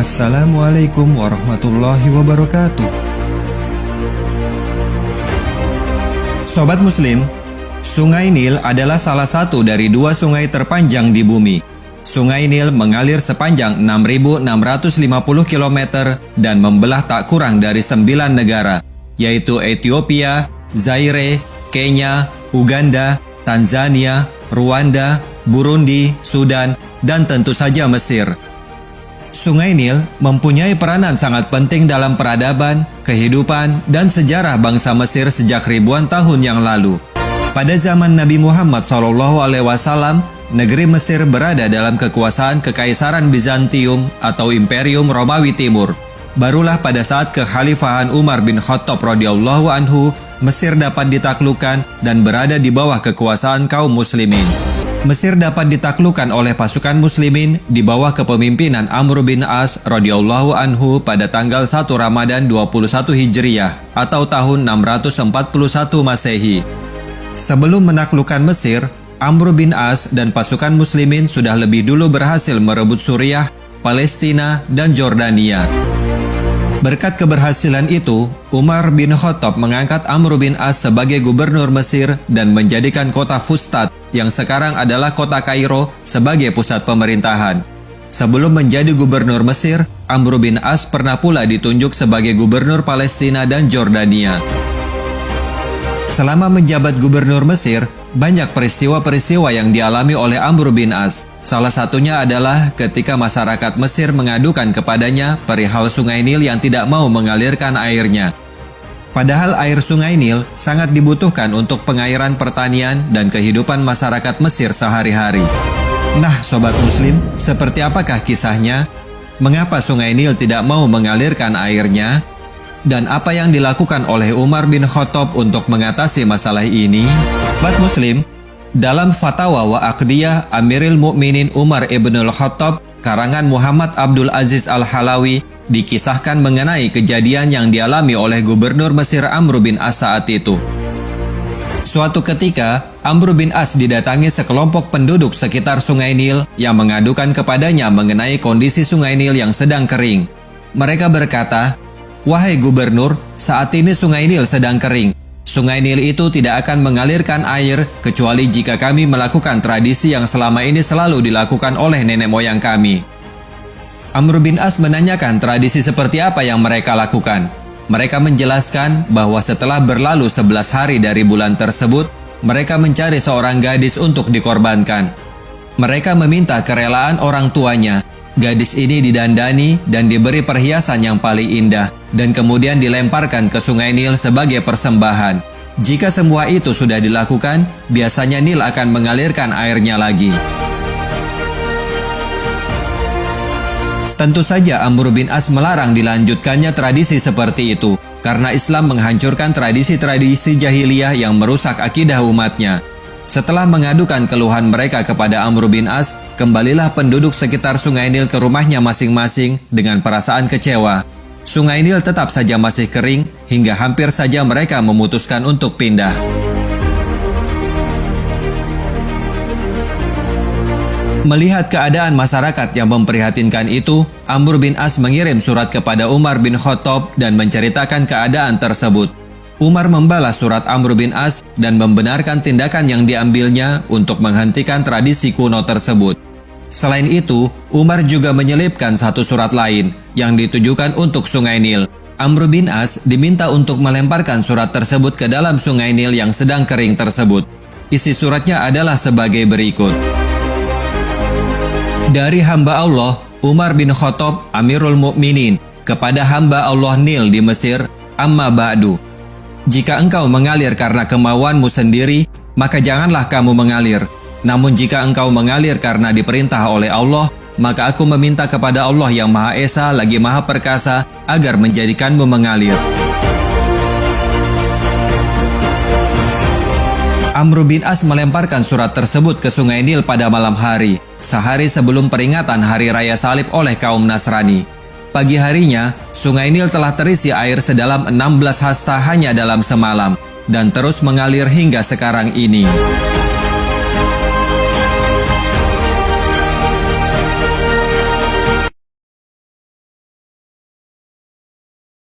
Assalamualaikum warahmatullahi wabarakatuh. Sobat Muslim, Sungai Nil adalah salah satu dari dua sungai terpanjang di bumi. Sungai Nil mengalir sepanjang 6.650 km dan membelah tak kurang dari 9 negara, yaitu Ethiopia, Zaire, Kenya, Uganda, Tanzania, Rwanda, Burundi, Sudan, dan tentu saja Mesir. Sungai Nil mempunyai peranan sangat penting dalam peradaban, kehidupan, dan sejarah bangsa Mesir sejak ribuan tahun yang lalu. Pada zaman Nabi Muhammad SAW, negeri Mesir berada dalam kekuasaan Kekaisaran Bizantium atau Imperium Romawi Timur. Barulah pada saat kekhalifahan Umar bin Khattab radhiyallahu anhu, Mesir dapat ditaklukkan dan berada di bawah kekuasaan kaum muslimin. Mesir dapat ditaklukkan oleh pasukan muslimin di bawah kepemimpinan Amr bin As radhiyallahu anhu pada tanggal 1 Ramadan 21 Hijriah atau tahun 641 Masehi. Sebelum menaklukkan Mesir, Amr bin As dan pasukan muslimin sudah lebih dulu berhasil merebut Suriah, Palestina, dan Jordania. Berkat keberhasilan itu, Umar bin Khattab mengangkat Amr bin As sebagai gubernur Mesir dan menjadikan kota Fustat, yang sekarang adalah kota Kairo, sebagai pusat pemerintahan. Sebelum menjadi gubernur Mesir, Amr bin As pernah pula ditunjuk sebagai gubernur Palestina dan Jordania. Selama menjabat gubernur Mesir, banyak peristiwa-peristiwa yang dialami oleh Amr bin As. Salah satunya adalah ketika masyarakat Mesir mengadukan kepadanya perihal Sungai Nil yang tidak mau mengalirkan airnya. Padahal air Sungai Nil sangat dibutuhkan untuk pengairan pertanian dan kehidupan masyarakat Mesir sehari-hari. Nah, Sobat Muslim, seperti apakah kisahnya? Mengapa Sungai Nil tidak mau mengalirkan airnya? Dan apa yang dilakukan oleh Umar bin Khattab untuk mengatasi masalah ini? Sobat Muslim, dalam Fatwa wa Aqdiyah Amirul Mukminin Umar ibnul Khattab, karangan Muhammad Abdul Aziz Al-Halawi, dikisahkan mengenai kejadian yang dialami oleh gubernur Mesir Amr bin As saat itu. Suatu ketika, Amr bin As didatangi sekelompok penduduk sekitar Sungai Nil yang mengadukan kepadanya mengenai kondisi Sungai Nil yang sedang kering. Mereka berkata, "Wahai gubernur, saat ini Sungai Nil sedang kering. Sungai Nil itu tidak akan mengalirkan air kecuali jika kami melakukan tradisi yang selama ini selalu dilakukan oleh nenek moyang kami." Amr bin As menanyakan tradisi seperti apa yang mereka lakukan. Mereka menjelaskan bahwa setelah berlalu 11 hari dari bulan tersebut, mereka mencari seorang gadis untuk dikorbankan. Mereka meminta kerelaan orang tuanya. Gadis ini didandani dan diberi perhiasan yang paling indah, dan kemudian dilemparkan ke Sungai Nil sebagai persembahan. Jika semua itu sudah dilakukan, biasanya Nil akan mengalirkan airnya lagi. Tentu saja Amr bin As melarang dilanjutkannya tradisi seperti itu, karena Islam menghancurkan tradisi-tradisi jahiliyah yang merusak akidah umatnya. Setelah mengadukan keluhan mereka kepada Amr bin As, kembalilah penduduk sekitar Sungai Nil ke rumahnya masing-masing dengan perasaan kecewa. Sungai Nil tetap saja masih kering, hingga hampir saja mereka memutuskan untuk pindah. Melihat keadaan masyarakat yang memprihatinkan itu, Amr bin As mengirim surat kepada Umar bin Khattab dan menceritakan keadaan tersebut. Umar membalas surat Amr bin As dan membenarkan tindakan yang diambilnya untuk menghentikan tradisi kuno tersebut. Selain itu, Umar juga menyelipkan satu surat lain yang ditujukan untuk Sungai Nil. Amr bin As diminta untuk melemparkan surat tersebut ke dalam Sungai Nil yang sedang kering tersebut. Isi suratnya adalah sebagai berikut. Dari hamba Allah, Umar bin Khattab, Amirul Mukminin, kepada hamba Allah Nil di Mesir, amma ba'du. Jika engkau mengalir karena kemauanmu sendiri, maka janganlah kamu mengalir. Namun jika engkau mengalir karena diperintah oleh Allah, maka aku meminta kepada Allah yang Maha Esa lagi Maha Perkasa agar menjadikanmu mengalir. Amr bin As melemparkan surat tersebut ke Sungai Nil pada malam hari, sehari sebelum peringatan Hari Raya Salib oleh kaum Nasrani. Pagi harinya, Sungai Nil telah terisi air sedalam 16 hasta hanya dalam semalam, dan terus mengalir hingga sekarang ini.